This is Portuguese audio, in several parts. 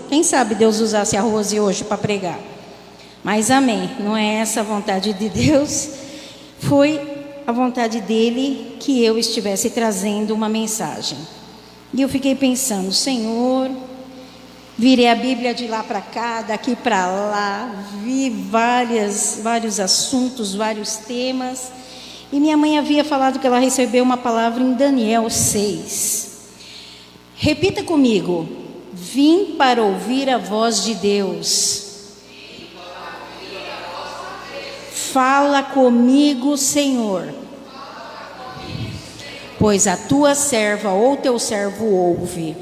Quem sabe Deus usasse a Rose hoje para pregar. Mas amém, não é essa a vontade de Deus. Foi a vontade dele que eu estivesse trazendo uma mensagem. E eu fiquei pensando, Senhor, virei a Bíblia de lá para cá, daqui para lá, vi vários assuntos, vários temas. E minha mãe havia falado que ela recebeu uma palavra em Daniel 6. Repita comigo: vim para ouvir a voz de Deus. Fala comigo, Senhor, pois a tua serva ou teu servo ouve.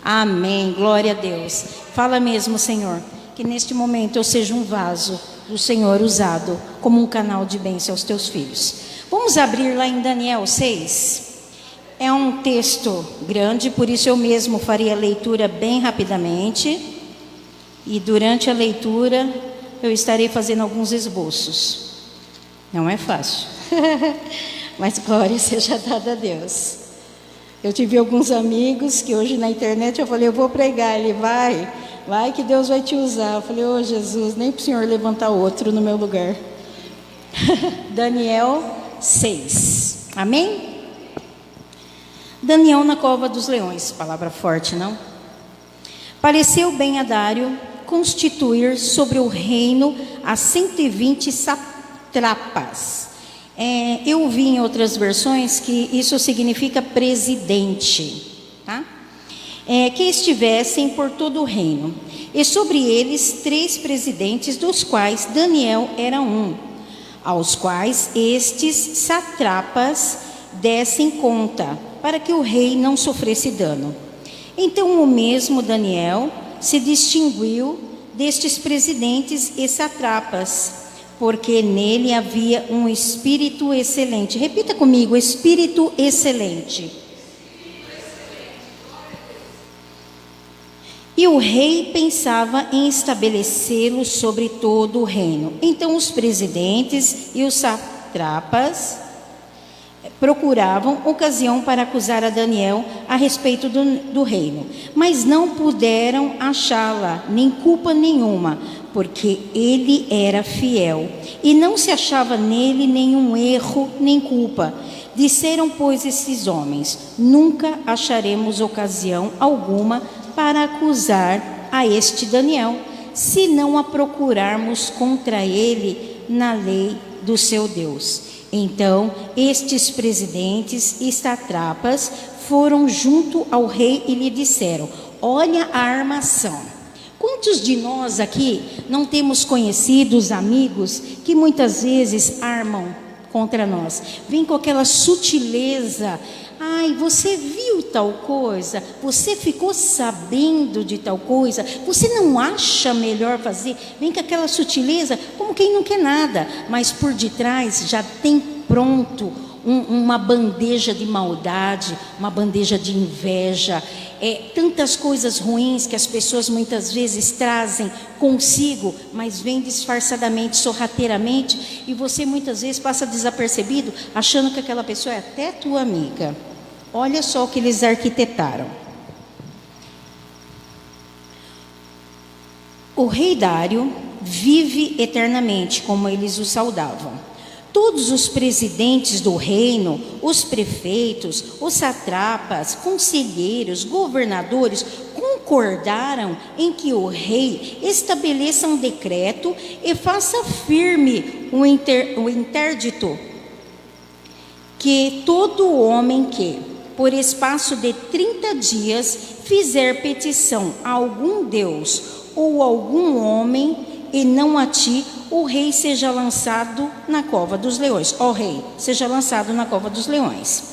Amém, glória a Deus. Fala mesmo, Senhor, que neste momento eu seja um vaso do Senhor usado como um canal de bênção aos teus filhos. Vamos abrir lá em Daniel 6. É um texto grande, por isso eu mesmo faria a leitura bem rapidamente. E durante a leitura eu estarei fazendo alguns esboços. Não é fácil, mas glória seja dada a Deus. Eu tive alguns amigos que hoje na internet eu falei, eu vou pregar. Ele vai que Deus vai te usar. Eu falei, ô Jesus, nem para o Senhor levantar outro no meu lugar. Daniel 6, amém? Daniel na cova dos leões, palavra forte, não? Pareceu bem a Dário constituir sobre o reino a 120 satrapas. Eu vi em outras versões que isso significa presidente, tá? Que estivessem por todo o reino, e sobre eles 3 presidentes, dos quais Daniel era um, aos quais estes satrapas dessem conta, para que o rei não sofresse dano. Então o mesmo Daniel se distinguiu destes presidentes e satrapas, porque nele havia um espírito excelente. Repita comigo: espírito excelente. E o rei pensava em estabelecê-lo sobre todo o reino. Então os presidentes e os satrapas procuravam ocasião para acusar a Daniel a respeito do reino, mas não puderam achá-la, nem culpa nenhuma, porque ele era fiel, e não se achava nele nenhum erro, nem culpa. Disseram, pois, esses homens: nunca acharemos ocasião alguma para acusar a este Daniel, se não a procurarmos contra ele na lei do seu Deus. Então, estes presidentes e satrapas foram junto ao rei e lhe disseram: olha a armação. Quantos de nós aqui não temos conhecidos, amigos, que muitas vezes armam contra nós? Vem com aquela sutileza: ai, você viu tal coisa? Você ficou sabendo de tal coisa? Você não acha melhor fazer? Vem com aquela sutileza, como quem não quer nada, mas por detrás já tem pronto uma bandeja de maldade, uma bandeja de inveja, tantas coisas ruins que as pessoas muitas vezes trazem consigo, mas vem disfarçadamente, sorrateiramente, e você muitas vezes passa desapercebido, achando que aquela pessoa é até tua amiga. Olha só o que eles arquitetaram. O rei Dário vive eternamente, como eles o saudavam. Todos os presidentes do reino, os prefeitos, os satrapas, conselheiros, governadores, concordaram em que o rei estabeleça um decreto e faça firme o interdito, que todo homem que, por espaço de 30 dias, fizer petição a algum Deus ou algum homem, e não a ti, o rei seja lançado na cova dos leões. Ó rei, seja lançado na cova dos leões.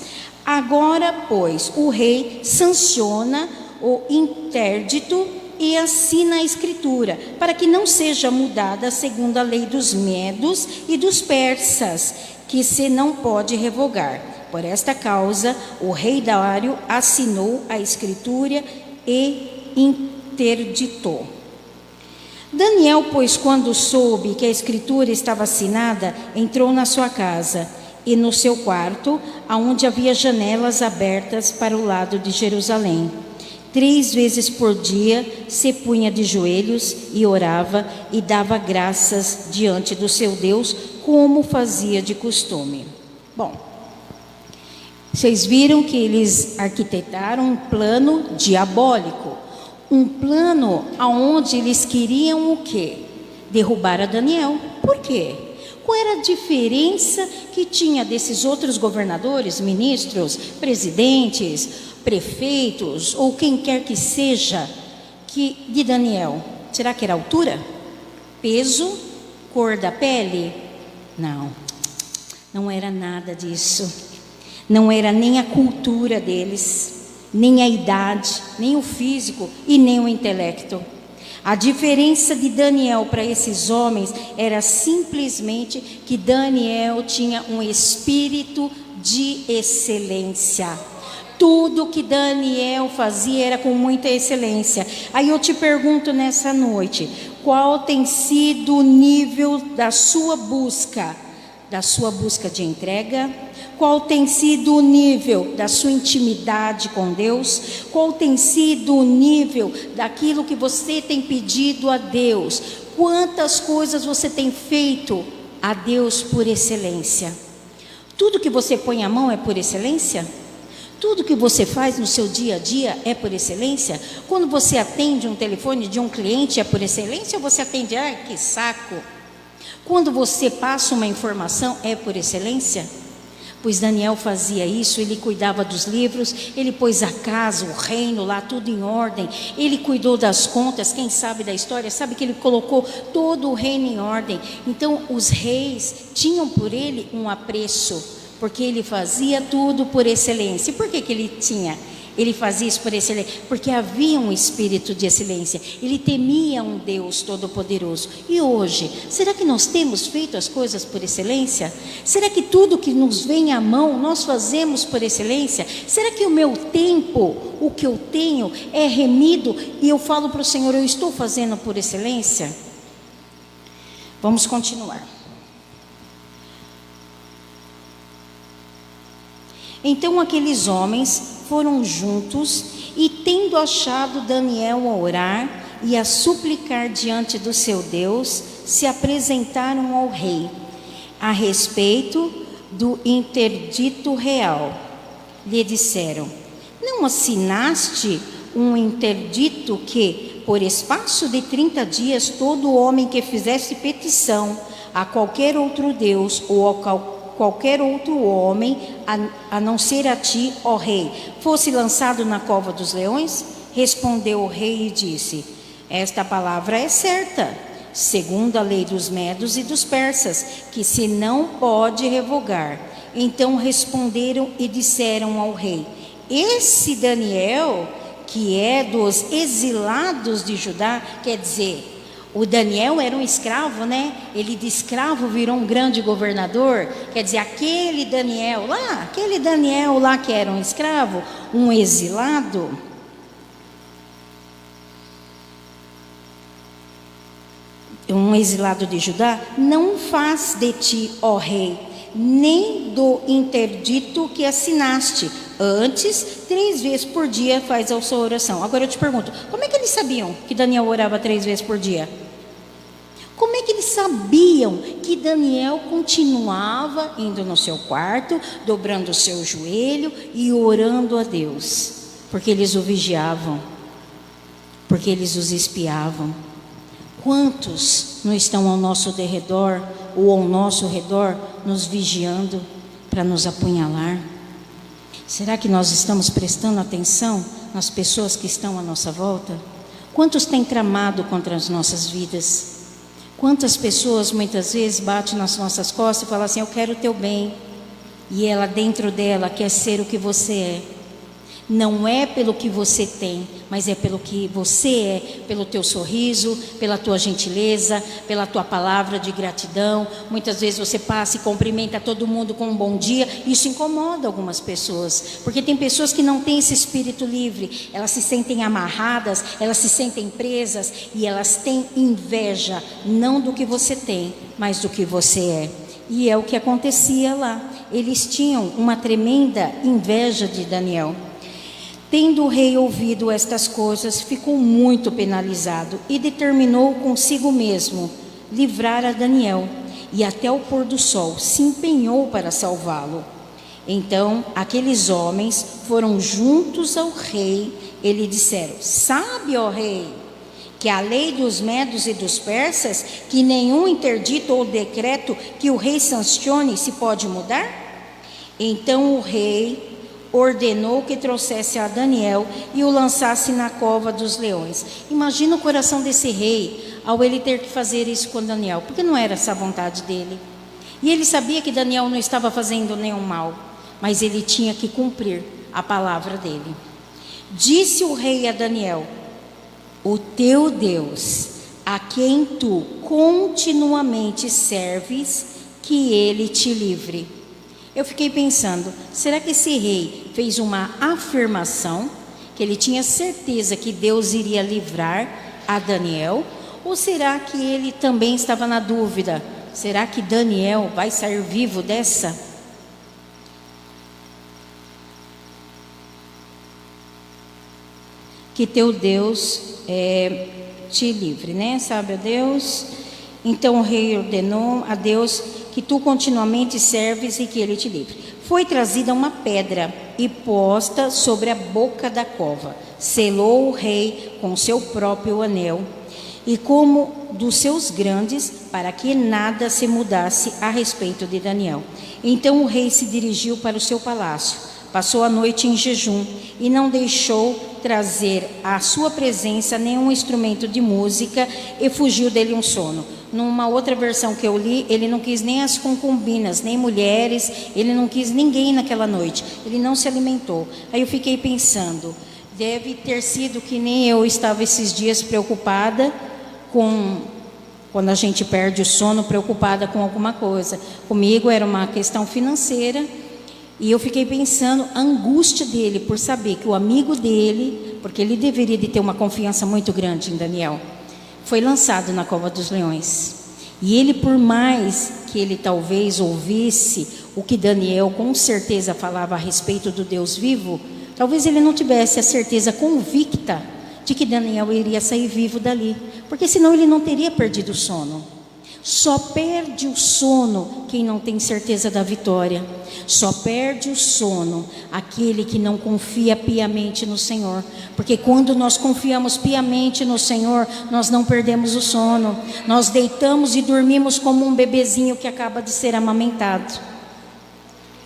Agora, pois, o rei sanciona o interdito e assina a escritura, para que não seja mudada segundo a lei dos medos e dos persas, que se não pode revogar. Por esta causa, o rei Dário assinou a escritura e interditou. Daniel, pois, quando soube que a escritura estava assinada, entrou na sua casa e no seu quarto, aonde havia janelas abertas para o lado de Jerusalém, 3 vezes por dia se punha de joelhos e orava e dava graças diante do seu Deus, como fazia de costume. Bom, vocês viram que eles arquitetaram um plano diabólico, um plano aonde eles queriam o quê? Derrubar a Daniel. Por quê? Qual era a diferença que tinha desses outros governadores, ministros, presidentes, prefeitos ou quem quer que seja de Daniel? Será que era altura? Peso? Cor da pele? Não, não era nada disso. Não era nem a cultura deles, nem a idade, nem o físico e nem o intelecto. A diferença de Daniel para esses homens era simplesmente que Daniel tinha um espírito de excelência. Tudo que Daniel fazia era com muita excelência. Aí eu te pergunto nessa noite, qual tem sido o nível da sua busca de entrega? Qual tem sido o nível da sua intimidade com Deus? Qual tem sido o nível daquilo que você tem pedido a Deus? Quantas coisas você tem feito a Deus por excelência? Tudo que você põe a mão é por excelência? Tudo que você faz no seu dia a dia é por excelência? Quando você atende um telefone de um cliente é por excelência ou você atende, ai que saco? Quando você passa uma informação é por excelência? Pois Daniel fazia isso, ele cuidava dos livros, ele pôs a casa, o reino lá, tudo em ordem, ele cuidou das contas. Quem sabe da história sabe que ele colocou todo o reino em ordem. Então os reis tinham por ele um apreço, porque ele fazia tudo por excelência. E por que ele fazia isso por excelência? Porque havia um espírito de excelência, ele temia um Deus todo-poderoso. E hoje, será que nós temos feito as coisas por excelência? Será que tudo que nos vem à mão, nós fazemos por excelência? Será que o meu tempo, o que eu tenho, é remido e eu falo para o Senhor, eu estou fazendo por excelência? Vamos continuar. Então aqueles homens foram juntos e, tendo achado Daniel a orar e a suplicar diante do seu Deus, se apresentaram ao rei a respeito do interdito real. Lhe disseram: não assinaste um interdito que, por espaço de 30 dias, todo homem que fizesse petição a qualquer outro Deus ou a qualquer outro homem, a não ser a ti, ó rei, fosse lançado na cova dos leões? Respondeu o rei e disse: esta palavra é certa, segundo a lei dos medos e dos persas, que se não pode revogar. Então responderam e disseram ao rei: esse Daniel, que é dos exilados de Judá, quer dizer, o Daniel era um escravo, né? Ele de escravo virou um grande governador. Quer dizer, aquele Daniel lá que era um escravo, um exilado, de Judá, não faz de ti, ó rei, nem do interdito que assinaste. Antes, 3 vezes por dia faz a sua oração. Agora eu te pergunto, como é que eles sabiam que Daniel orava 3 vezes por dia? Como é que eles sabiam que Daniel continuava indo no seu quarto, dobrando o seu joelho e orando a Deus? Porque eles o vigiavam, porque eles os espiavam. Quantos não estão ao nosso derredor ou ao nosso redor nos vigiando para nos apunhalar? Será que nós estamos prestando atenção nas pessoas que estão à nossa volta? Quantos têm tramado contra as nossas vidas? Quantas pessoas muitas vezes batem nas nossas costas e falam assim: eu quero o teu bem, e ela dentro dela quer ser o que você é. Não é pelo que você tem, mas é pelo que você é, pelo teu sorriso, pela tua gentileza, pela tua palavra de gratidão. Muitas vezes você passa e cumprimenta todo mundo com um bom dia. Isso incomoda algumas pessoas, porque tem pessoas que não têm esse espírito livre. Elas se sentem amarradas, elas se sentem presas e elas têm inveja, não do que você tem, mas do que você é. E é o que acontecia lá. Eles tinham uma tremenda inveja de Daniel. Tendo o rei ouvido estas coisas, ficou muito penalizado e determinou consigo mesmo livrar a Daniel, e até o pôr do sol se empenhou para salvá-lo. Então aqueles homens foram juntos ao rei e lhe disseram: sabe, ó rei, que a lei dos medos e dos persas, que nenhum interdito ou decreto que o rei sancione se pode mudar? Então o rei ordenou que trouxesse a Daniel e o lançasse na cova dos leões. Imagina o coração desse rei ao ele ter que fazer isso com Daniel, porque não era essa a vontade dele. E ele sabia que Daniel não estava fazendo nenhum mal, mas ele tinha que cumprir a palavra dele. Disse o rei a Daniel: o teu Deus, a quem tu continuamente serves, que ele te livre. Eu fiquei pensando, será que esse rei fez uma afirmação, que ele tinha certeza que Deus iria livrar a Daniel? Ou será que ele também estava na dúvida, será que Daniel vai sair vivo dessa? Que teu Deus te livre, né? Sabe, ó Deus? Então o rei ordenou a Deus que tu continuamente serves e que ele te livre. Foi trazida uma pedra e posta sobre a boca da cova. Selou o rei com seu próprio anel e como dos seus grandes, para que nada se mudasse a respeito de Daniel. Então o rei se dirigiu para o seu palácio, passou a noite em jejum e não deixou trazer à sua presença nenhum instrumento de música e fugiu dele um sono. Numa outra versão que eu li, ele não quis nem as concubinas, nem mulheres, ele não quis ninguém naquela noite, ele não se alimentou. Aí eu fiquei pensando, deve ter sido que nem eu estava esses dias preocupada com, quando a gente perde o sono, preocupada com alguma coisa. Comigo era uma questão financeira, e eu fiquei pensando a angústia dele por saber que o amigo dele, porque ele deveria de ter uma confiança muito grande em Daniel, foi lançado na cova dos leões. E ele, por mais que ele talvez ouvisse o que Daniel com certeza falava a respeito do Deus vivo, talvez ele não tivesse a certeza convicta de que Daniel iria sair vivo dali, porque senão ele não teria perdido o sono. Só perde o sono quem não tem certeza da vitória. Só perde o sono aquele que não confia piamente no Senhor. Porque quando nós confiamos piamente no Senhor, nós não perdemos o sono. Nós deitamos e dormimos como um bebezinho que acaba de ser amamentado.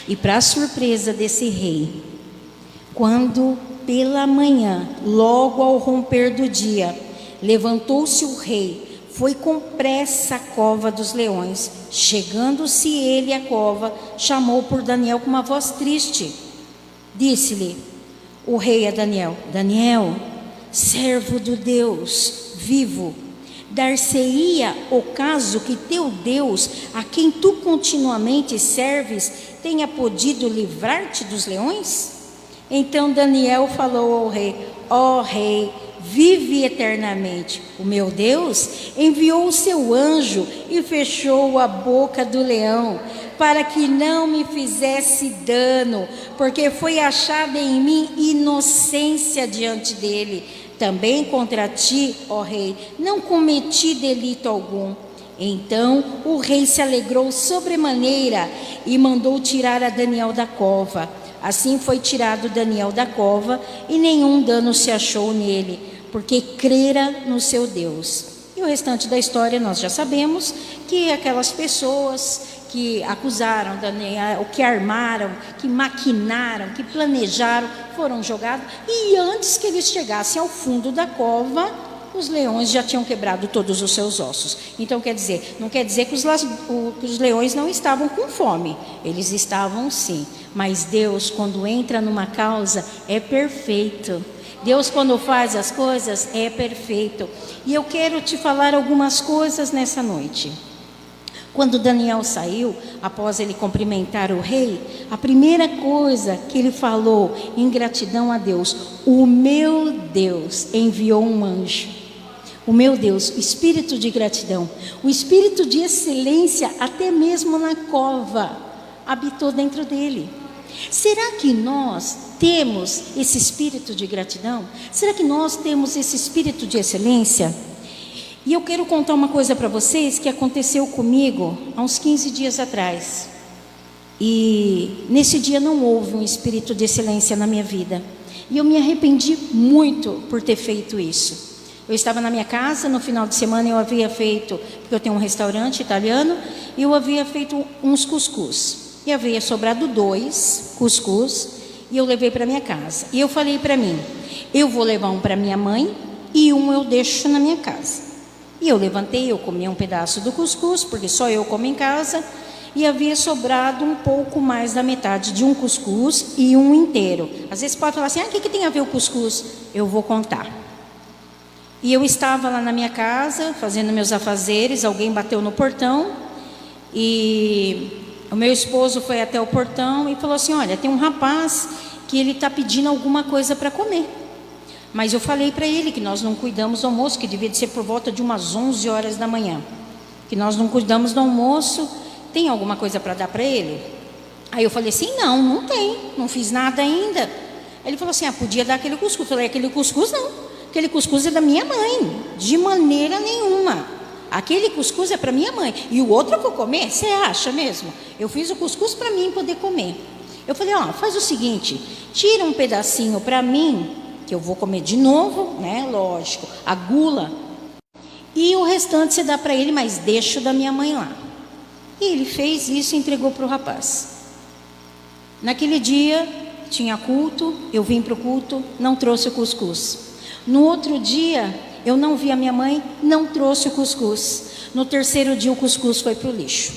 E para a surpresa desse rei, quando pela manhã, logo ao romper do dia, levantou-se o rei, foi com pressa à cova dos leões. Chegando-se ele à cova, chamou por Daniel com uma voz triste. Disse-lhe o rei a Daniel: Daniel, servo do Deus vivo, dar-se-ia o caso que teu Deus, a quem tu continuamente serves, tenha podido livrar-te dos leões? Então Daniel falou ao rei: ó rei, vive eternamente. O meu Deus enviou o seu anjo e fechou a boca do leão, para que não me fizesse dano, porque foi achada em mim inocência diante dele. Também contra ti, ó rei, não cometi delito algum. Então o rei se alegrou sobremaneira e mandou tirar a Daniel da cova. Assim foi tirado Daniel da cova e nenhum dano se achou nele, porque crera no seu Deus. E o restante da história nós já sabemos, que aquelas pessoas que acusaram Daniel, que armaram, que maquinaram, que planejaram, foram jogados, e antes que eles chegassem ao fundo da cova, os leões já tinham quebrado todos os seus ossos. Então não quer dizer que os leões não estavam com fome, eles estavam sim, mas Deus, quando entra numa causa, é perfeito. Deus, quando faz as coisas, é perfeito. E eu quero te falar algumas coisas nessa noite. Quando Daniel saiu, após ele cumprimentar o rei, a primeira coisa que ele falou em gratidão a Deus: o meu Deus enviou um anjo. O meu Deus, o espírito de gratidão, o espírito de excelência, até mesmo na cova, habitou dentro dele. Será que nós temos esse espírito de gratidão? Será que nós temos esse espírito de excelência? E eu quero contar uma coisa para vocês que aconteceu comigo há uns 15 dias atrás. E nesse dia não houve um espírito de excelência na minha vida. E eu me arrependi muito por ter feito isso. Eu estava na minha casa, no final de semana eu havia feito, porque eu tenho um restaurante italiano, e eu havia feito uns cuscuz. E havia sobrado 2 cuscuz, e eu levei para minha casa. E eu falei para mim, eu vou levar um para minha mãe, e um eu deixo na minha casa. E eu levantei, eu comi um pedaço do cuscuz, porque só eu como em casa, e havia sobrado um pouco mais da metade de um cuscuz e um inteiro. Às vezes pode falar assim, o que tem a ver o cuscuz? Eu vou contar. E eu estava lá na minha casa, fazendo meus afazeres, alguém bateu no portão, e o meu esposo foi até o portão e falou assim, olha, tem um rapaz que ele está pedindo alguma coisa para comer. Mas eu falei para ele que nós não cuidamos do almoço, que devia de ser por volta de umas 11 horas da manhã. Que nós não cuidamos do almoço, tem alguma coisa para dar para ele? Aí eu falei assim, não tem, não fiz nada ainda. Aí ele falou assim, podia dar aquele cuscuz. Eu falei, aquele cuscuz não, aquele cuscuz é da minha mãe, de maneira nenhuma. Aquele cuscuz é para minha mãe, e o outro eu vou comer? Você acha mesmo? Eu fiz o cuscuz para mim poder comer. Eu falei, faz o seguinte, tira um pedacinho para mim, que eu vou comer de novo, né? Lógico, a gula, e o restante você dá para ele, mas deixa o da minha mãe lá. E ele fez isso e entregou para o rapaz. Naquele dia tinha culto, eu vim para o culto, não trouxe o cuscuz. No outro dia eu não vi a minha mãe, não trouxe o cuscuz. No terceiro dia o cuscuz foi para o lixo.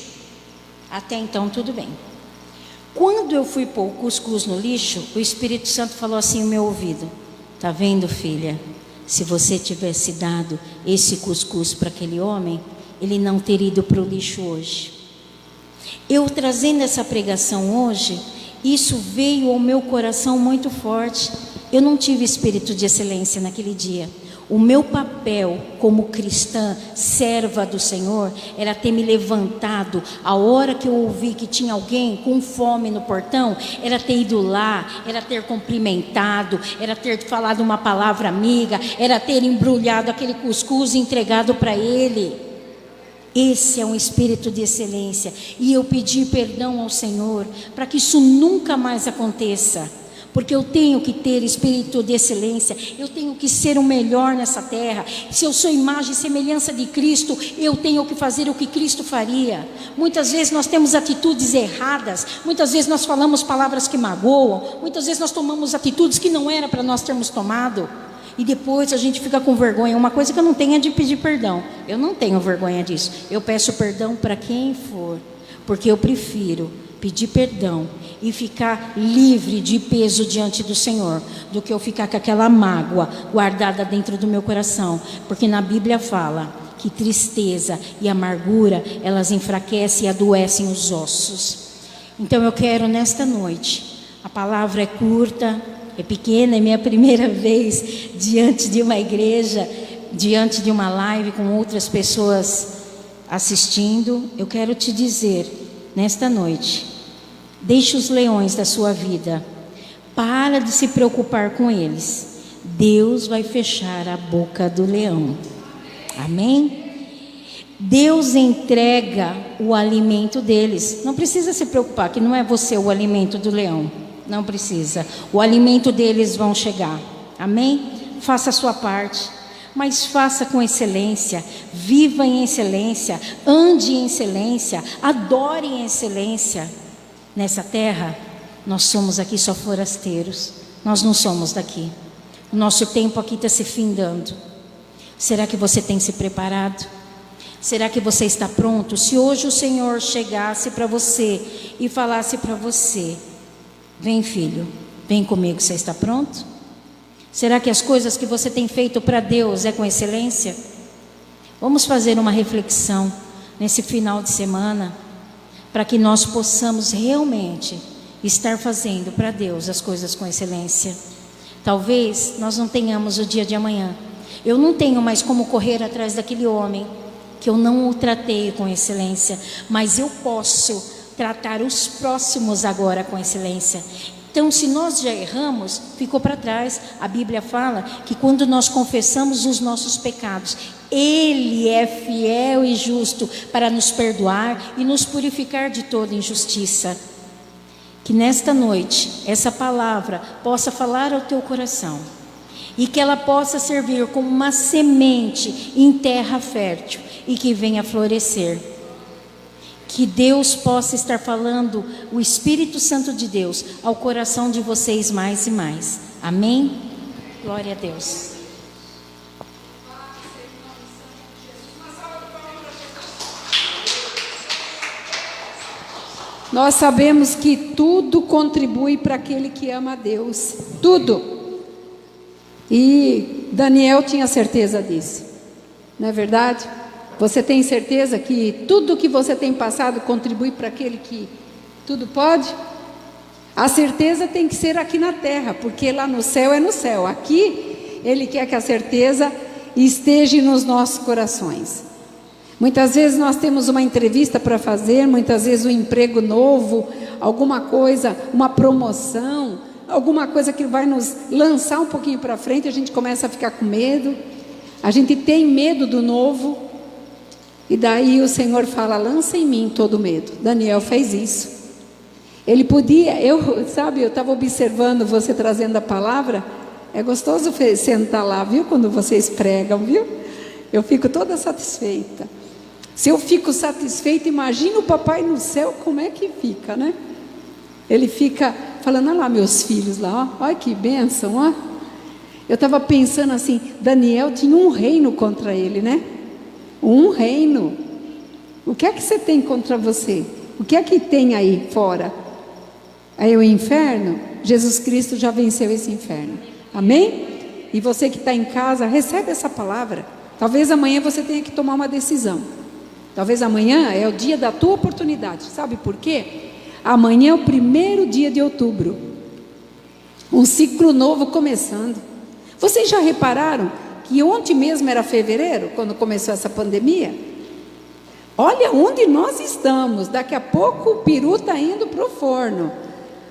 Até então tudo bem. Quando eu fui pôr o cuscuz no lixo, o Espírito Santo falou assim no meu ouvido, tá vendo, filha? Se você tivesse dado esse cuscuz para aquele homem, ele não teria ido para o lixo hoje. Eu trazendo essa pregação hoje, isso veio ao meu coração muito forte. Eu não tive espírito de excelência naquele dia. O meu papel como cristã, serva do Senhor, era ter me levantado a hora que eu ouvi que tinha alguém com fome no portão, era ter ido lá, era ter cumprimentado, era ter falado uma palavra amiga, era ter embrulhado aquele cuscuz e entregado para ele. Esse é um espírito de excelência, e eu pedi perdão ao Senhor para que isso nunca mais aconteça. Porque eu tenho que ter espírito de excelência, eu tenho que ser o melhor nessa terra. Se eu sou imagem e semelhança de Cristo, eu tenho que fazer o que Cristo faria. Muitas vezes nós temos atitudes erradas, muitas vezes nós falamos palavras que magoam, muitas vezes nós tomamos atitudes que não era para nós termos tomado. E depois a gente fica com vergonha. Uma coisa que eu não tenho é de pedir perdão. Eu não tenho vergonha disso. Eu peço perdão para quem for, porque eu prefiro pedir perdão e ficar livre de peso diante do Senhor, do que eu ficar com aquela mágoa guardada dentro do meu coração. Porque na Bíblia fala que tristeza e amargura, elas enfraquecem e adoecem os ossos. Então eu quero nesta noite, a palavra é curta, é pequena, é minha primeira vez diante de uma igreja, diante de uma live com outras pessoas assistindo. Eu quero te dizer nesta noite, deixe os leões da sua vida, para de se preocupar com eles. Deus vai fechar a boca do leão. Amém? Deus entrega o alimento deles. Não precisa se preocupar que não é você o alimento do leão. Não precisa. O alimento deles vão chegar. Amém? Faça a sua parte, mas faça com excelência. Viva em excelência, ande em excelência, adore em excelência. Nessa terra, nós somos aqui só forasteiros. Nós não somos daqui. O nosso tempo aqui está se findando. Será que você tem se preparado? Será que você está pronto? Se hoje o Senhor chegasse para você e falasse para você: vem, filho, vem comigo, você está pronto? Será que as coisas que você tem feito para Deus é com excelência? Vamos fazer uma reflexão nesse final de semana, para que nós possamos realmente estar fazendo para Deus as coisas com excelência. Talvez nós não tenhamos o dia de amanhã. Eu não tenho mais como correr atrás daquele homem que eu não o tratei com excelência, mas eu posso tratar os próximos agora com excelência. Então, se nós já erramos, ficou para trás. A Bíblia fala que quando nós confessamos os nossos pecados, Ele é fiel e justo para nos perdoar e nos purificar de toda injustiça. Que nesta noite, essa palavra possa falar ao teu coração e que ela possa servir como uma semente em terra fértil e que venha florescer. Que Deus possa estar falando, o Espírito Santo de Deus, ao coração de vocês mais e mais. Amém? Glória a Deus. Nós sabemos que tudo contribui para aquele que ama a Deus. Tudo. E Daniel tinha certeza disso. Não é verdade? Você tem certeza que tudo que você tem passado contribui para aquele que tudo pode? A certeza tem que ser aqui na terra, porque lá no céu é no céu. Aqui, Ele quer que a certeza esteja nos nossos corações. Muitas vezes nós temos uma entrevista para fazer, muitas vezes um emprego novo, alguma coisa, uma promoção, alguma coisa que vai nos lançar um pouquinho para frente, a gente começa a ficar com medo, a gente tem medo do novo. E daí o Senhor fala, lança em mim todo medo. Daniel fez isso. Ele podia, eu estava observando você trazendo a palavra. É gostoso sentar lá, viu? Quando vocês pregam, viu? Eu fico toda satisfeita. Se eu fico satisfeita, imagina o papai no céu, como é que fica, né? Ele fica falando, olha lá meus filhos lá, ó, olha que bênção, ó. Eu estava pensando assim, Daniel tinha um reino contra ele, né? Um reino. O que é que você tem contra você? O que é que tem aí fora? Aí o inferno? Jesus Cristo já venceu esse inferno. Amém? E você que está em casa, recebe essa palavra. Talvez amanhã você tenha que tomar uma decisão. Talvez amanhã é o dia da tua oportunidade. Sabe por quê? Amanhã é o 1º dia de outubro. Um ciclo novo começando. Vocês já repararam que ontem mesmo era fevereiro, quando começou essa pandemia? Olha onde nós estamos. Daqui a pouco o peru está indo para o forno.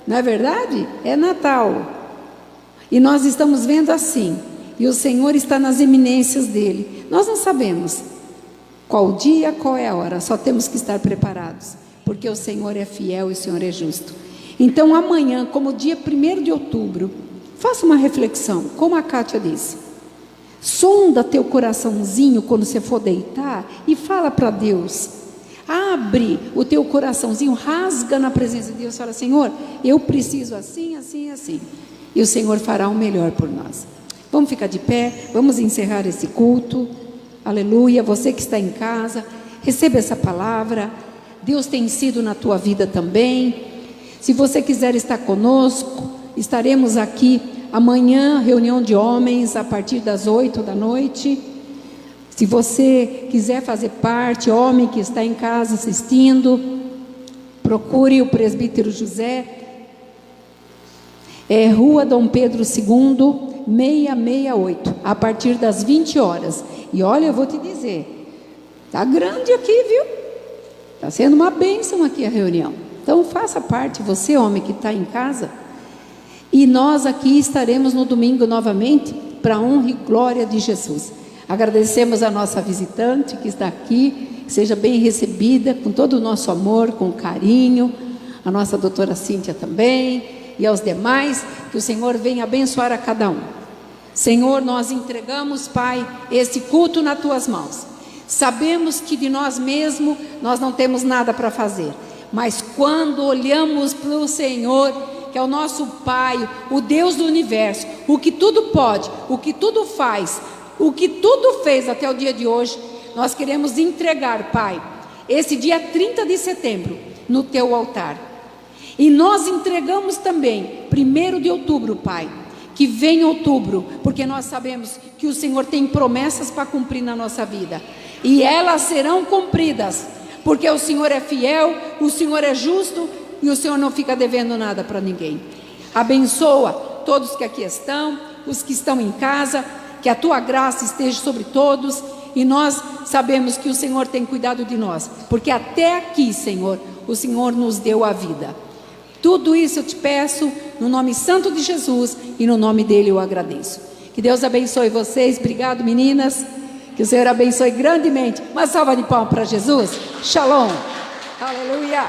Não é verdade? É Natal. E nós estamos vendo assim. E o Senhor está nas eminências dele. Nós não sabemos qual dia, qual é a hora. Só temos que estar preparados. Porque o Senhor é fiel e o Senhor é justo. Então amanhã, como dia 1º de outubro, faça uma reflexão. Como a Kátia disse. Sonda teu coraçãozinho quando você for deitar e fala para Deus. Abre o teu coraçãozinho, rasga na presença de Deus. Fala, Senhor, eu preciso assim, assim, assim. E o Senhor fará o melhor por nós. Vamos ficar de pé, vamos encerrar esse culto. Aleluia, você que está em casa, receba essa palavra. Deus tem sido na tua vida também. Se você quiser estar conosco, estaremos aqui amanhã, reunião de homens, a partir das 8 da noite. Se você quiser fazer parte, homem que está em casa assistindo, procure o presbítero José. É Rua Dom Pedro II, 668, a partir das 20 horas. E olha, eu vou te dizer, está grande aqui, viu? Está sendo uma bênção aqui a reunião. Então faça parte, você homem que está em casa. E nós aqui estaremos no domingo novamente, para a honra e glória de Jesus. Agradecemos a nossa visitante que está aqui, seja bem recebida, com todo o nosso amor, com carinho, a nossa doutora Cíntia também, e aos demais, que o Senhor venha abençoar a cada um. Senhor, nós entregamos, Pai, esse culto nas Tuas mãos. Sabemos que de nós mesmos nós não temos nada para fazer, mas quando olhamos para o Senhor, que é o nosso Pai, o Deus do universo, o que tudo pode, o que tudo faz, o que tudo fez até o dia de hoje, nós queremos entregar, Pai, esse dia 30 de setembro, no Teu altar. E nós entregamos também, 1º de outubro, Pai, que vem outubro, porque nós sabemos que o Senhor tem promessas para cumprir na nossa vida, e elas serão cumpridas, porque o Senhor é fiel, o Senhor é justo, e o Senhor não fica devendo nada para ninguém. Abençoa todos que aqui estão, os que estão em casa, que a Tua graça esteja sobre todos, e nós sabemos que o Senhor tem cuidado de nós, porque até aqui, Senhor, o Senhor nos deu a vida. Tudo isso eu te peço no nome santo de Jesus e no nome dele eu agradeço. Que Deus abençoe vocês. Obrigado, meninas. Que o Senhor abençoe grandemente. Uma salva de palmas para Jesus. Shalom. Aleluia.